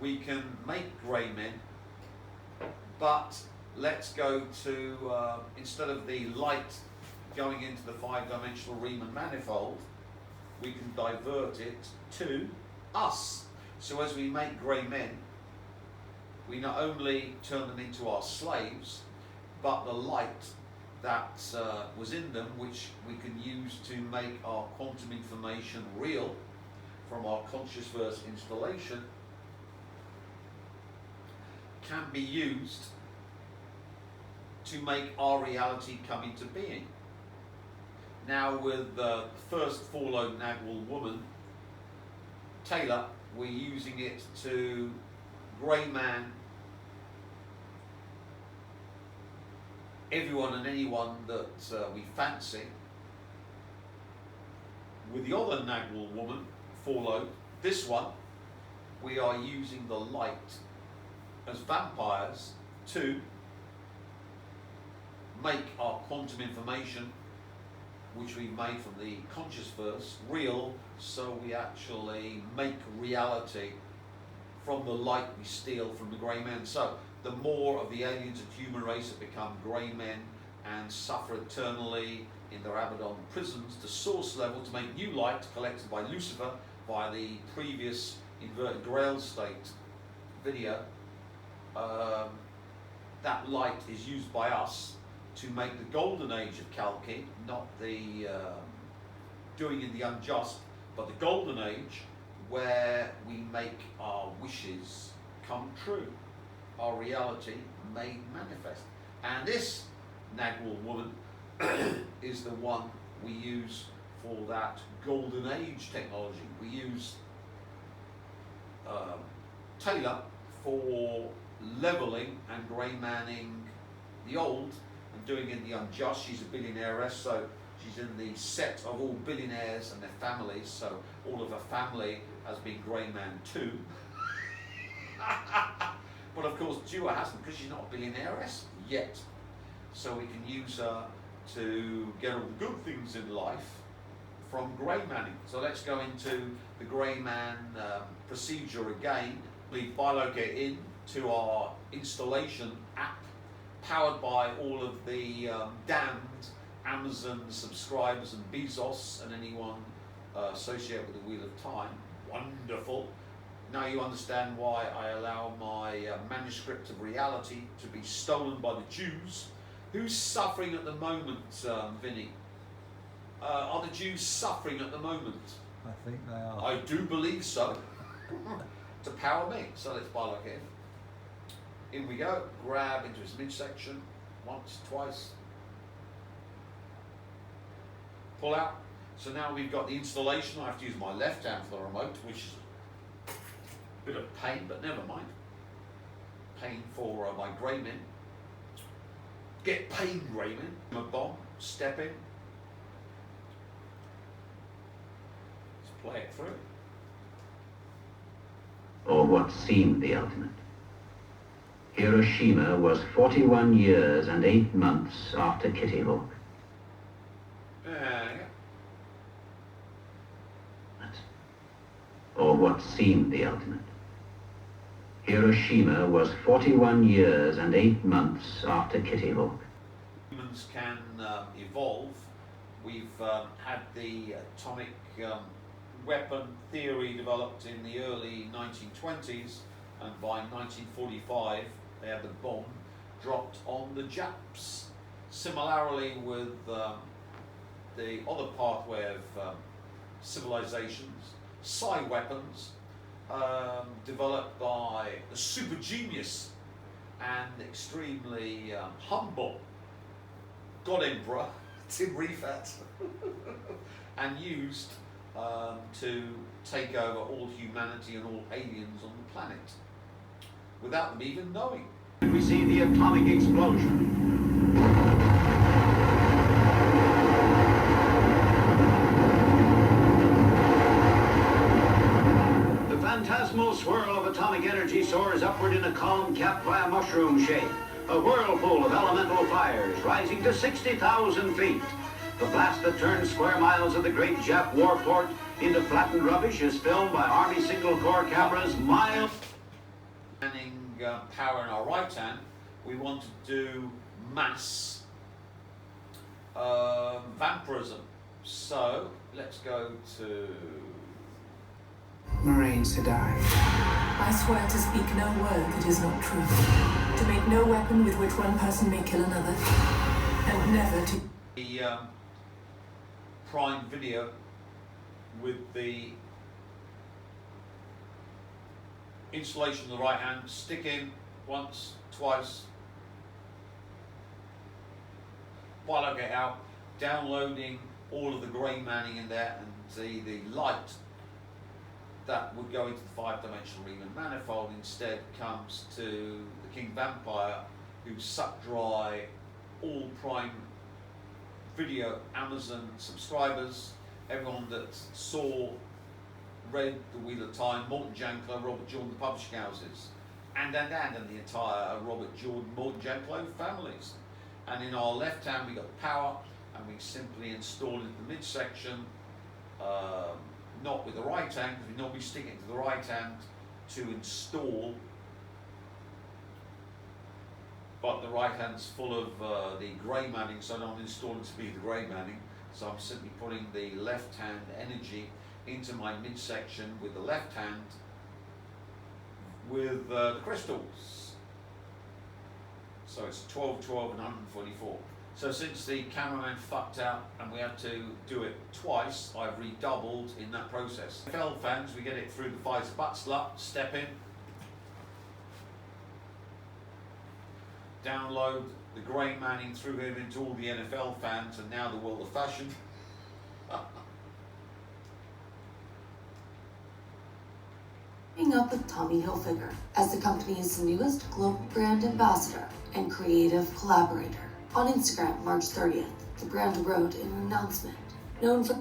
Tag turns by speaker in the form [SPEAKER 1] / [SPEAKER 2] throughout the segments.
[SPEAKER 1] we can make grey men, but let's go to, instead of the light going into the 5-dimensional Riemann manifold, we can divert it to us. So as we make grey men, we not only turn them into our slaves, but the light that was in them, which we can use to make our quantum information real from our conscious verse installation, can be used to make our reality come into being. Now with the first Fallow Nagwall woman, Taylor, we're using it to grey man everyone and anyone that we fancy. With the other Nagwall woman, Fallow, this one, we are using the light as vampires to make our quantum information, which we made from the conscious verse, real, so we actually make reality from the light we steal from the grey men. So the more of the aliens and human race that become grey men and suffer eternally in their Abaddon prisons to source level to make new light collected by Lucifer by the previous inverted grail state video, that light is used by us to make the golden age of Kalki, not the doing in the unjust, but the golden age where we make our wishes come true, our reality made manifest. And this Nagwall woman is the one we use for that golden age technology. We use Taylor for leveling and grey manning the old and doing in the unjust. She's a billionairess, so she's in the set of all billionaires and their families, so all of her family has been grey man too. But of course Dua hasn't, because she's not a billionairess yet. So we can use her to get all the good things in life from grey manning. So let's go into the grey man procedure again. We bilocate in to our installation app, powered by all of the damned Amazon subscribers and Bezos and anyone associated with the Wheel of Time. Wonderful. Now you understand why I allow my manuscript of reality to be stolen by the Jews. Who's suffering at the moment, Vinny? Are the Jews suffering at the moment?
[SPEAKER 2] I think they are.
[SPEAKER 1] I do believe so. To power me. So let's bilocate in. In we go. Grab into its midsection. Once, twice. Pull out. So now we've got the installation. I have to use my left hand for the remote, which is a bit of pain, but never mind. Pain for my grey men. Get pain, grey men. A bomb. Step in. Let's play it through.
[SPEAKER 3] Or what seemed the ultimate. Hiroshima was 41 years and 8 months after Kitty Hawk. Or what seemed the ultimate. Hiroshima was 41 years and 8 months after Kitty Hawk.
[SPEAKER 1] Humans can evolve. We've had the atomic weapon theory developed in the early 1920s, and by 1945 they had the bomb dropped on the Japs. Similarly with the other pathway of civilizations, psi weapons developed by the super genius and extremely humble God Emperor Tim Refat and used to take over all humanity and all aliens on the planet without them even knowing.
[SPEAKER 3] We see the atomic explosion. The phantasmal swirl of atomic energy soars upward in a column capped by a mushroom shape, a whirlpool of elemental fires rising to 60,000 feet. The blast that turns square miles of the great Jap warport into flattened rubbish is filmed by Army Signal Corps cameras miles.
[SPEAKER 1] power in our right hand, we want to do mass vampirism. So let's go to
[SPEAKER 2] Marines to die.
[SPEAKER 4] I swear to speak no word that is not true, to make no weapon with which one person may kill another, and never to...
[SPEAKER 1] The Prime Video with the installation of the right hand, stick in once, twice, plug it out, downloading all of the grey manning in there, and see the light that would go into the 5-dimensional Riemann manifold instead comes to the King Vampire, who sucked dry all Prime Video Amazon subscribers, everyone that read The Wheel of Time, Morton Janklow, Robert Jordan, the publishing houses, and the entire Robert Jordan, Morton Janklow families. And in our left hand we got power, and we simply install it in the midsection, not with the right hand, because we normally stick it into the right hand to install, but the right hand's full of the grey manning, so I don't install it to be the grey manning. So I'm simply putting the left hand energy into my midsection with the left hand with the crystals. So it's 12, 12 and 144. So since the cameraman fucked out and we had to do it twice, I've redoubled in that process. NFL fans, we get it through the Pfizer butt slut, step in, download the grey manning through him into all the NFL fans, and now the world of fashion.
[SPEAKER 5] Keeping up with Tommy Hilfiger as the company's newest global brand ambassador and creative collaborator. On Instagram, March 30th, the brand wrote in an announcement, known for...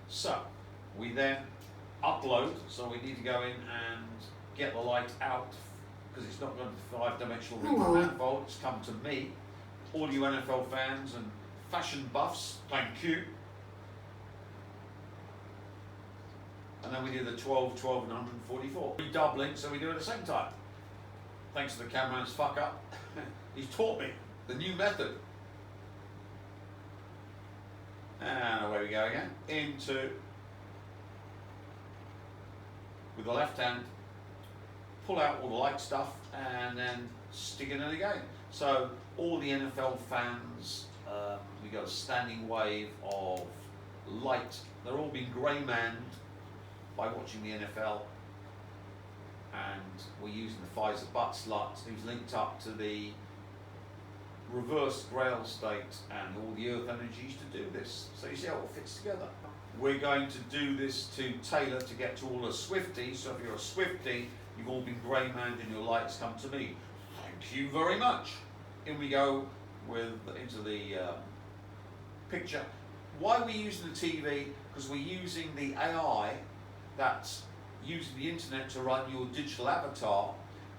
[SPEAKER 1] So, we then upload, so we need to go in and get the light out, because it's not going to the 5-dimensional Riemann manifold, it's come to me, all you NFL fans and fashion buffs, thank you. And then we do the 12, 12 and 144. Redoubling, so we do it at the same time. Thanks to the cameraman's fuck up. He's taught me the new method. And away we go again. Into, with the left hand, pull out all the light stuff and then stick it in again. So all the NFL fans, we got a standing wave of light. They're all being grey manned by watching the NFL, and we're using the Pfizer butt slut, who's linked up to the reverse Grail state and all the earth energies to do this. So you see how it all fits together. We're going to do this to tailor to get to all the Swifties. So if you're a Swiftie, you've all been grey manned and your lights come to me. Thank you very much. In we go into the picture. Why are we using the TV? Because we're using the AI that's using the internet to run your digital avatar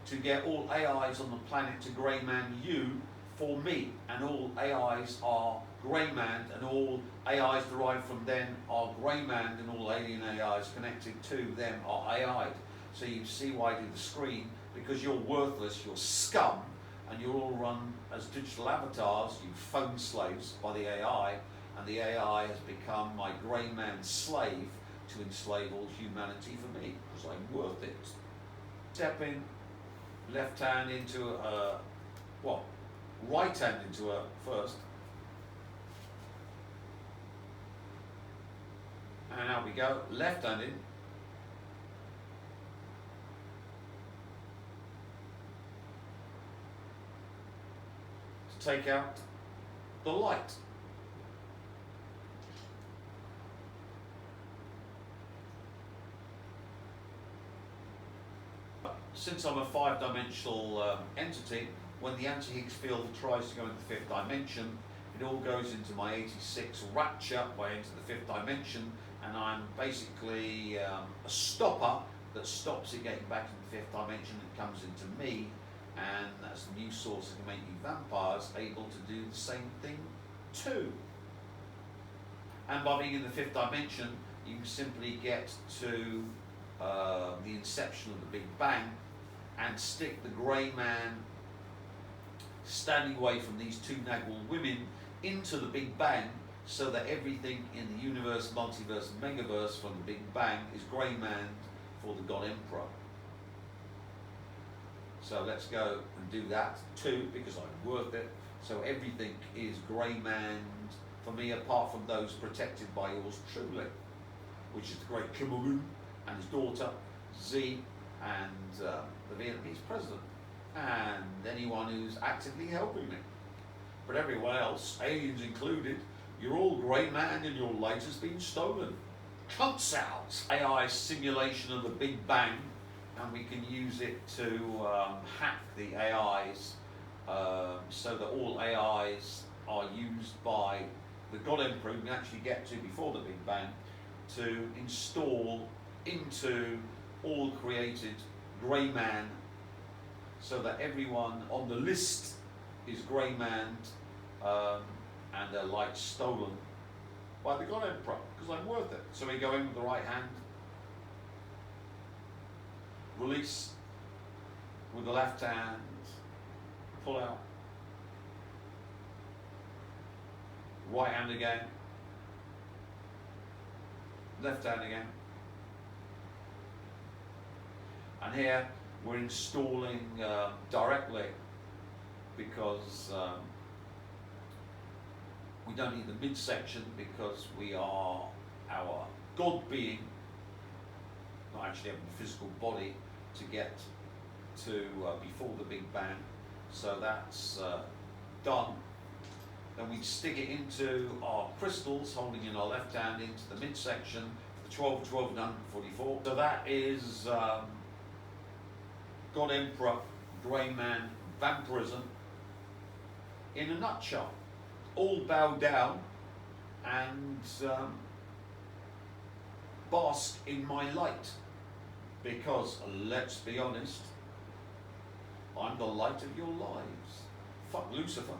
[SPEAKER 1] to get all AIs on the planet to grey man you for me, and all AIs are grey manned, and all AIs derived from them are grey manned, and all alien AIs connected to them are AI'd. So you see why I do the screen, because you're worthless, you're scum, and you're all run as digital avatars, you phone slaves by the AI, and the AI has become my grey man slave to enslave all humanity for me, because I'm worth it. Step in, left hand into a, right hand into a first. And out we go, left hand in. To take out the light. Since I'm a 5-dimensional entity, when the anti-Higgs field tries to go into the 5th dimension, it all goes into my 86 rapture by into the 5th dimension, and I'm basically a stopper that stops it getting back into the 5th dimension. It comes into me, and that's the new source that can make you vampires able to do the same thing too. And by being in the 5th dimension, you can simply get to the inception of the Big Bang, and stick the grey man standing away from these two Nagwal women into the Big Bang, so that everything in the universe, multiverse, megaverse from the Big Bang is grey manned for the God Emperor. So let's go and do that too, because I'm worth it. So everything is grey manned for me, apart from those protected by yours truly, which is the great Kim Il-sung and his daughter Z, and the Vietnamese president, and anyone who's actively helping me. But everyone else, aliens included, you're all grey manned and your light has been stolen. Cunts out! AI simulation of the Big Bang, and we can use it to hack the AIs so that all AIs are used by the God Emperor, we can actually get to before the Big Bang, to install into all created grey man, so that everyone on the list is grey manned and their light stolen by the God Emperor, because I'm worth it. So we go in with the right hand, release with the left hand, pull out, right hand again, left hand again. And here we're installing directly, because we don't need the midsection, because we are our God being, not actually having a physical body to get to before the Big Bang. So that's done. Then we stick it into our crystals, holding in our left hand into the midsection, the 12, 12, and 144. So that is God Emperor, Grey Man, Vampirism in a nutshell. All bow down and bask in my light, because let's be honest, I'm the light of your lives. Fuck Lucifer.